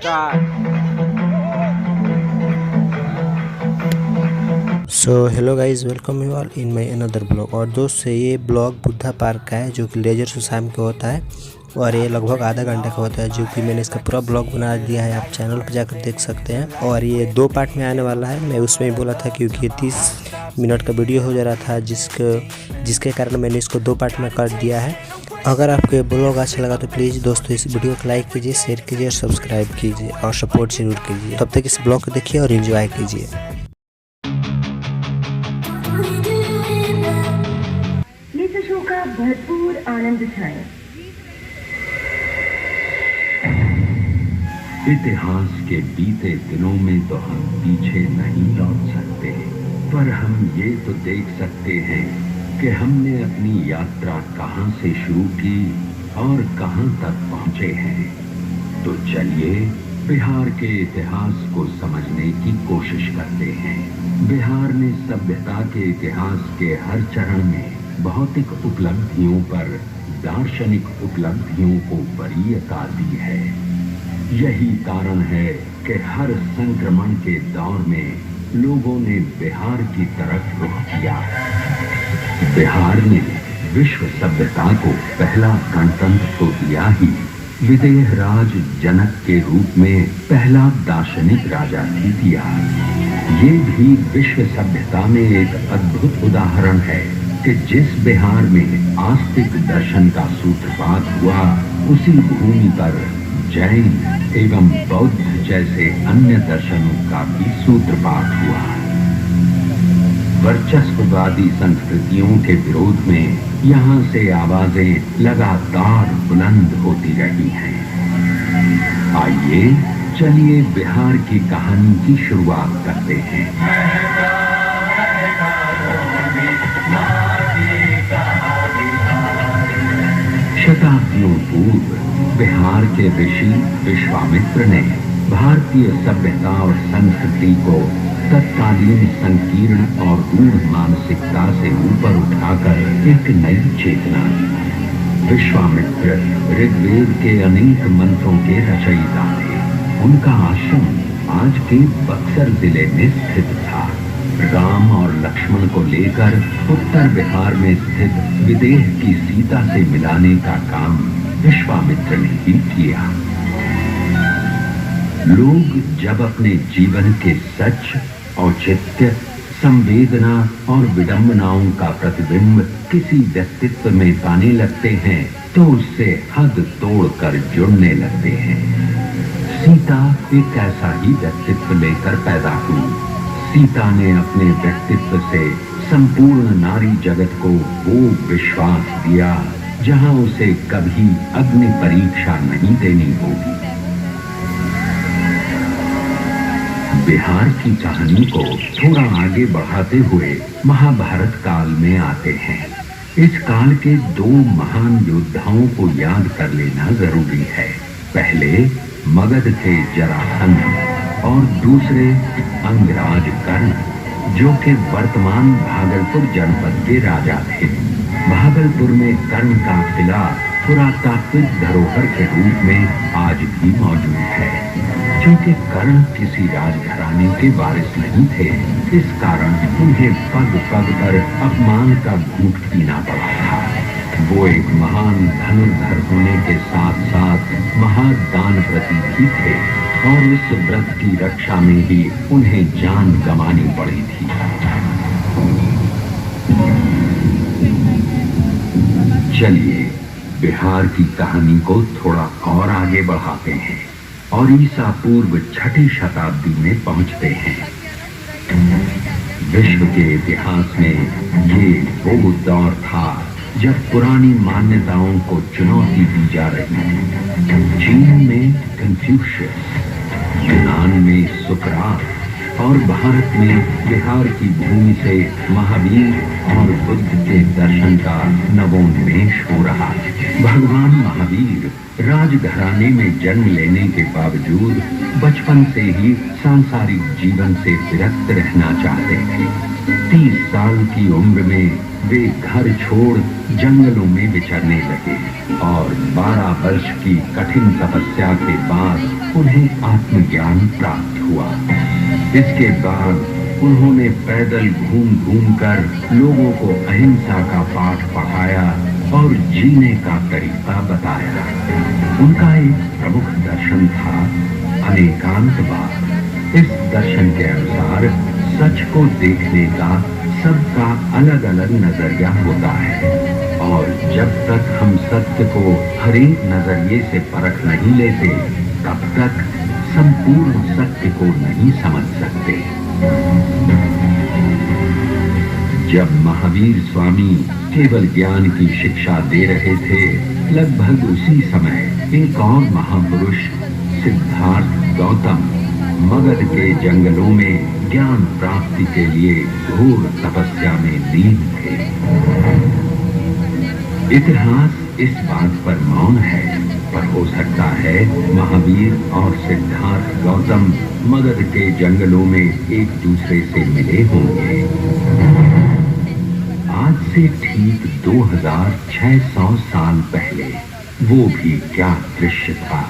नमस्कार। So hello guys, welcome you all in my another blog. और दोस्त ये ब्लॉग बुद्धा पार्क का है जो कि लेजर से शाम को होता है और ये लगभग आधा घंटे का होता है, जो कि मैंने इसका पूरा ब्लॉग बना दिया है, आप चैनल पर जाकर देख सकते हैं। और ये 2 पार्ट में आने वाला है, मैं उसमें ही बोला था क्योंकि ये 30 मिनट का वीडियो हो जा रहा था, जिसके कारण मैंने इसको 2 पार्ट में कर दिया है। अगर आपको ये ब्लॉग अच्छा लगा तो प्लीज़ दोस्तों इस वीडियो को लाइक कीजिए, शेयर कीजिए और सब्सक्राइब कीजिए और सपोर्ट जरूर कीजिए। तब तक इस ब्लॉग को देखिए और एंजॉय कीजिए। शो का भरपूर आनंद उठाएं। इतिहास के बीते दिनों में तो हम पीछे नहीं लौट सकते, पर हम ये तो देख सकते हैं कि हमने अपनी यात्रा कहां से शुरू की और कहां तक पहुंचे हैं। तो चलिए बिहार के इतिहास को समझने की कोशिश करते हैं। बिहार ने सभ्यता के इतिहास के हर चरण में भौतिक उपलब्धियों पर दार्शनिक उपलब्धियों को वरीयता दी है। यही कारण है कि हर संक्रमण के दौर में लोगों ने बिहार की तरफ रुख किया। बिहार ने विश्व सभ्यता को पहला गणतंत्र तो दिया ही, विदेह राज जनक के रूप में पहला दार्शनिक राजा भी दिया। ये भी विश्व सभ्यता में एक अद्भुत उदाहरण है कि जिस बिहार में आस्तिक दर्शन का सूत्रपात हुआ, उसी भूमि पर जैन एवं बौद्ध जैसे अन्य दर्शनों का भी सूत्रपात हुआ। वर्चस्ववादी संस्कृतियों के विरोध में यहाँ से आवाजें लगातार बुलंद होती रही हैं। आइए चलिए बिहार की कहानी की शुरुआत करते हैं। शताब्दियों पूर्व बिहार के ऋषि विश्वामित्र ने भारतीय सभ्यता और संस्कृति को तत्कालीन संकीर्ण और रूढ़ मानसिकता से ऊपर उठाकर एक नई चेतना दी। विश्वामित्र ऋग्वेद के अनेक मंत्रों के रचयिता थे। उनका आश्रम आज के बक्सर जिले में स्थित था। राम और लक्ष्मण को लेकर उत्तर बिहार में स्थित विदेह की सीता से मिलाने का काम विश्वामित्र ने ही किया। लोग जब अपने जीवन के सच, औचित्य, संवेदना और विडंबनाओं का प्रतिबिंब किसी व्यक्तित्व में पाने लगते हैं तो उससे हद तोड़कर जुड़ने लगते हैं। सीता एक ऐसा ही व्यक्तित्व लेकर पैदा हुई। सीता ने अपने व्यक्तित्व से संपूर्ण नारी जगत को वो विश्वास दिया जहां उसे कभी अग्नि परीक्षा नहीं देनी होगी। बिहार की कहानी को थोड़ा आगे बढ़ाते हुए महाभारत काल में आते हैं। इस काल के 2 महान योद्धाओं को याद कर लेना जरूरी है। पहले मगध के जरासंध और दूसरे अंगराज कर्ण, जो कि वर्तमान भागलपुर जनपद के राजा थे। भागलपुर में कर्ण का किला पुरातात्विक धरोहर के रूप में आज भी मौजूद है। क्योंकि कर्ण किसी राजघराने के वारिस नहीं थे, इस कारण उन्हें पग पग पर अपमान का घूंट पीना पड़ा था। वो एक महान धनुर्धर होने के साथ साथ महादानव्रती भी थे और इस व्रत की रक्षा में ही उन्हें जान गंवानी पड़ी थी। चलिए बिहार की कहानी को थोड़ा और आगे बढ़ाते हैं और ईसा पूर्व 6ठी शताब्दी में पहुंचते हैं। विश्व के इतिहास में ये वो दौर था जब पुरानी मान्यताओं को चुनौती दी जा रही थी। चीन में कन्फ्यूशियस, यूनान में सुकरात और भारत में बिहार की भूमि से महावीर और बुद्ध के दर्शन का नवोन्मेष हो रहा है। भगवान महावीर राजघराने में जन्म लेने के बावजूद बचपन से ही सांसारिक जीवन से विरक्त रहना चाहते थे। 30 साल की उम्र में वे घर छोड़ जंगलों में विचरने लगे और 12 वर्ष की कठिन तपस्या के बाद उन्हें आत्मज्ञान प्राप्त हुआ। इसके बाद उन्होंने पैदल घूम घूम कर लोगों को अहिंसा का पाठ पढ़ाया और जीने का तरीका बताया। उनका एक प्रमुख दर्शन था अनेकांतवाद। इस दर्शन के अनुसार सच को देखने का सबका अलग अलग नजरिया होता है और जब तक हम सत्य को हर एक नजरिए से परख नहीं लेते तब तक संपूर्ण सत्य को नहीं समझ सकते। जब महावीर स्वामी केवल ज्ञान की शिक्षा दे रहे थे, लगभग उसी समय एक और महापुरुष सिद्धार्थ गौतम मगध के जंगलों में ज्ञान प्राप्ति के लिए घोर तपस्या में लीन थे। इतिहास इस बात पर मौन है, पर हो सकता है महावीर और सिद्धार्थ गौतम मगध के जंगलों में एक दूसरे से मिले होंगे। आज से ठीक 2600 साल पहले वो भी क्या दृश्य था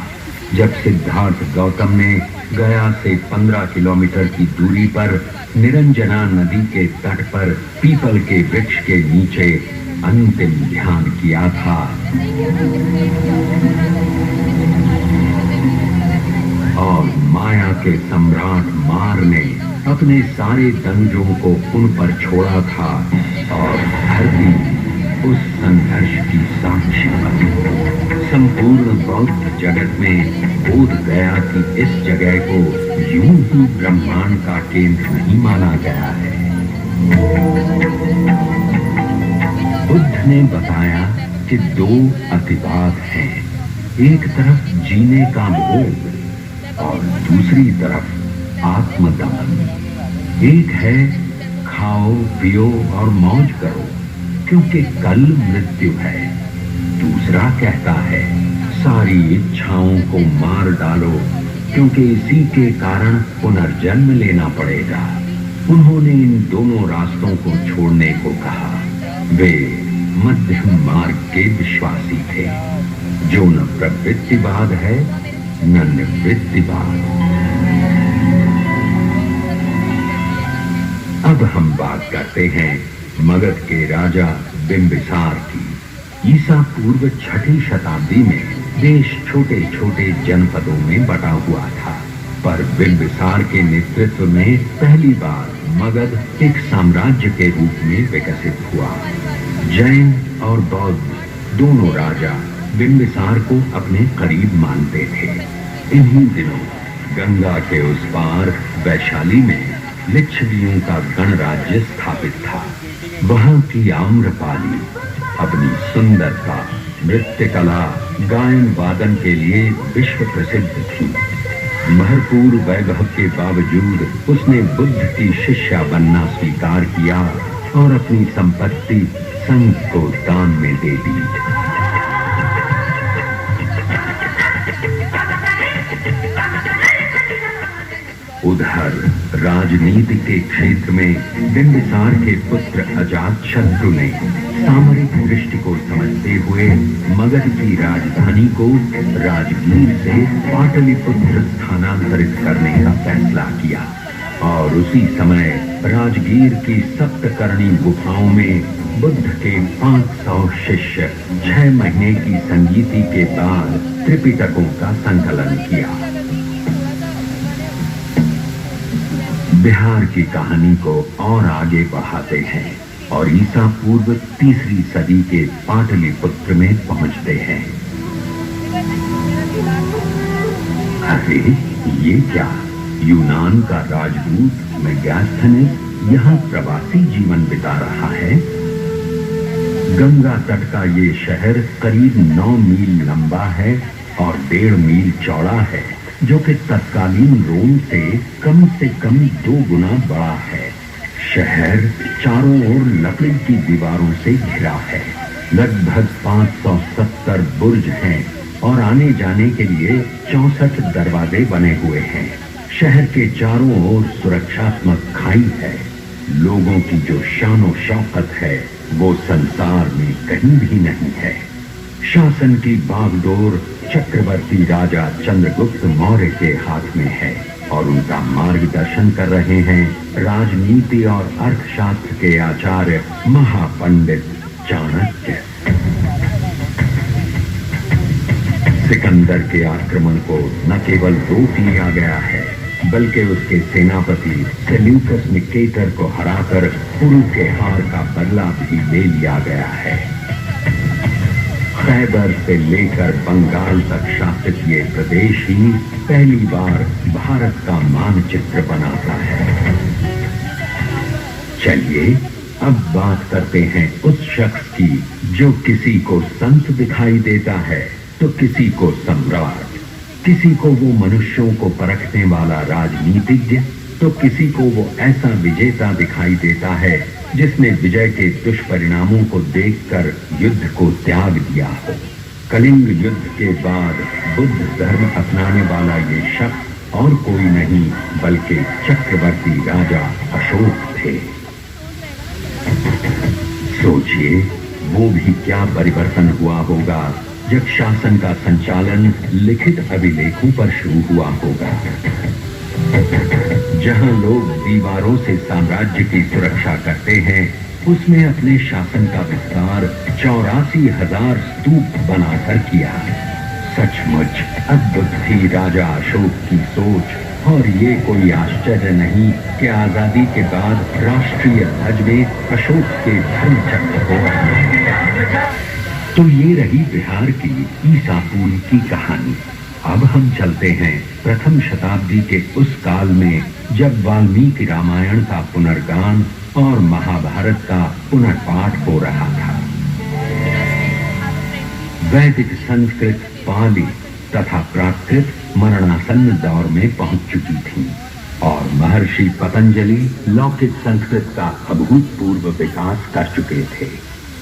जब सिद्धार्थ गौतम ने गया से 15 किलोमीटर की दूरी पर निरंजना नदी के तट पर पीपल के वृक्ष के नीचे अंतिम ध्यान किया था। और माया के सम्राट मार ने अपने सारे दंजों को उन पर छोड़ा था और धरती उस संघर्ष की साक्षी बनी। संपूर्ण बौद्ध जगत में बोध गया कि इस जगह को यूं ही ब्रह्मांड का केंद्र नहीं माना गया है। बुद्ध ने बताया कि 2 अतिवाद हैं, एक तरफ जीने का भोग और दूसरी तरफ आत्मदमन। एक है खाओ पियो और मौज करो क्योंकि कल मृत्यु है। दूसरा कहता है सारी इच्छाओं को मार डालो क्योंकि इसी के कारण पुनर्जन्म लेना पड़ेगा। उन्होंने इन दोनों रास्तों को छोड़ने को कहा। वे मध्यम मार्ग के विश्वासी थे, जो न प्रवृत्तिवाद है न निवृत्तिवाद। अब हम बात करते हैं मगध के राजा बिंबिसार की। ईसा पूर्व 6वीं शताब्दी में देश छोटे छोटे जनपदों में बटा हुआ था, पर बिंबिसार के नेतृत्व में पहली बार मगध एक साम्राज्य के रूप में विकसित हुआ। जैन और बौद्ध दोनों राजा बिंबिसार को अपने करीब मानते थे। इन्हीं दिनों गंगा के उस पार वैशाली में लिच्छवियों का गणराज्य स्थापित था। वहां की आम्रपाली अपनी सुंदरता, नृत्य कला, गायन वादन के लिए विश्व प्रसिद्ध थी। भरपूर वैभव के बावजूद उसने बुद्ध की शिष्या बनना स्वीकार किया और अपनी संपत्ति संघ को दान में दे दी। उधर राजनीति के क्षेत्र में बिंबिसार के पुत्र अजातशत्रु ने सामरिक दृष्टि को समझते हुए मगध की राजधानी को राजगीर से पाटलिपुत्र स्थानांतरित करने का फैसला किया और उसी समय राजगीर की सप्तकर्णी गुफाओं में बुद्ध के 500 शिष्य 6 महीने की संगीति के बाद त्रिपिटकों का संकलन किया। बिहार की कहानी को और आगे बढ़ाते हैं और ईसा पूर्व 3री सदी के पाटलिपुत्र में पहुंचते हैं। अरे ये क्या, यूनान का राजदूत मेगास्थनीस यहाँ प्रवासी जीवन बिता रहा है। गंगा तट का ये शहर करीब 9 मील लंबा है और 1.5 मील चौड़ा है, जो कि तत्कालीन रोम से कम 2 गुना बड़ा है। शहर चारों ओर लकड़ी की दीवारों से घिरा है। लगभग 570 बुर्ज हैं और आने जाने के लिए 64 दरवाजे बने हुए हैं। शहर के चारों ओर सुरक्षात्मक खाई है। लोगों की जो शान और शौकत है वो संसार में कहीं भी नहीं है। शासन की बागडोर चक्रवर्ती राजा चंद्रगुप्त मौर्य के हाथ में है और उनका मार्गदर्शन कर रहे हैं राजनीति और अर्थशास्त्र के आचार्य महापंडित चाणक्य। सिकंदर के आक्रमण को न केवल रोक लिया गया है, बल्कि उसके सेनापति सेल्यूकस निकेटर को हराकर कुरु के हार का बदला भी ले लिया गया है। खैबर से लेकर बंगाल तक शासित ये प्रदेश ही पहली बार भारत का मानचित्र बनाता है। चलिए अब बात करते हैं उस शख्स की जो किसी को संत दिखाई देता है तो किसी को सम्राट, किसी को वो मनुष्यों को परखने वाला राजनीतिज्ञ तो किसी को वो ऐसा विजेता दिखाई देता है जिसने विजय के दुष्परिणामों को देखकर युद्ध को त्याग दिया हो। कलिंग युद्ध के बाद बुद्ध धर्म अपनाने वाला ये शख्स और कोई नहीं बल्कि चक्रवर्ती राजा अशोक थे। सोचिए वो भी क्या परिवर्तन हुआ होगा जब शासन का संचालन लिखित अभिलेखों पर शुरू हुआ होगा। जहां लोग दीवारों से साम्राज्य की सुरक्षा करते हैं, उसमें अपने शासन का विस्तार 84,000 स्तूप बनाकर किया। सचमुच अद्भुत थी राजा अशोक की सोच और ये कोई आश्चर्य नहीं कि आजादी के बाद राष्ट्रीय ध्वज में अशोक के धर्म चक्र को अपनाया गया। तो ये रही बिहार की ईसापुरी की कहानी। अब हम चलते हैं प्रथम शताब्दी के उस काल में जब वाल्मीकि रामायण का पुनर्गान और महाभारत का पुनर्पाठ हो रहा था। वैदिक संस्कृत, पाली तथा प्राकृत मरणासन्न दौर में पहुंच चुकी थी और महर्षि पतंजलि लौकिक संस्कृत का अभूतपूर्व विकास कर चुके थे।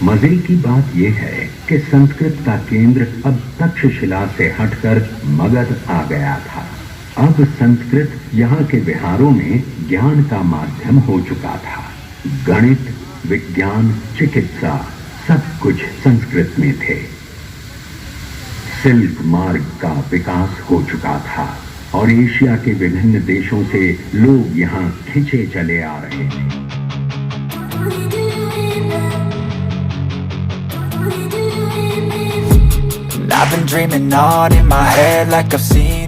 मजे की बात यह है कि संस्कृत का केंद्र अब तक्षशिला से हटकर मगध आ गया था। अब संस्कृत यहाँ के विहारों में ज्ञान का माध्यम हो चुका था। गणित, विज्ञान, चिकित्सा सब कुछ संस्कृत में थे। सिल्क मार्ग का विकास हो चुका था और एशिया के विभिन्न देशों से लोग यहाँ खिंचे चले आ रहे थे। I've been dreaming on in my head like I've seen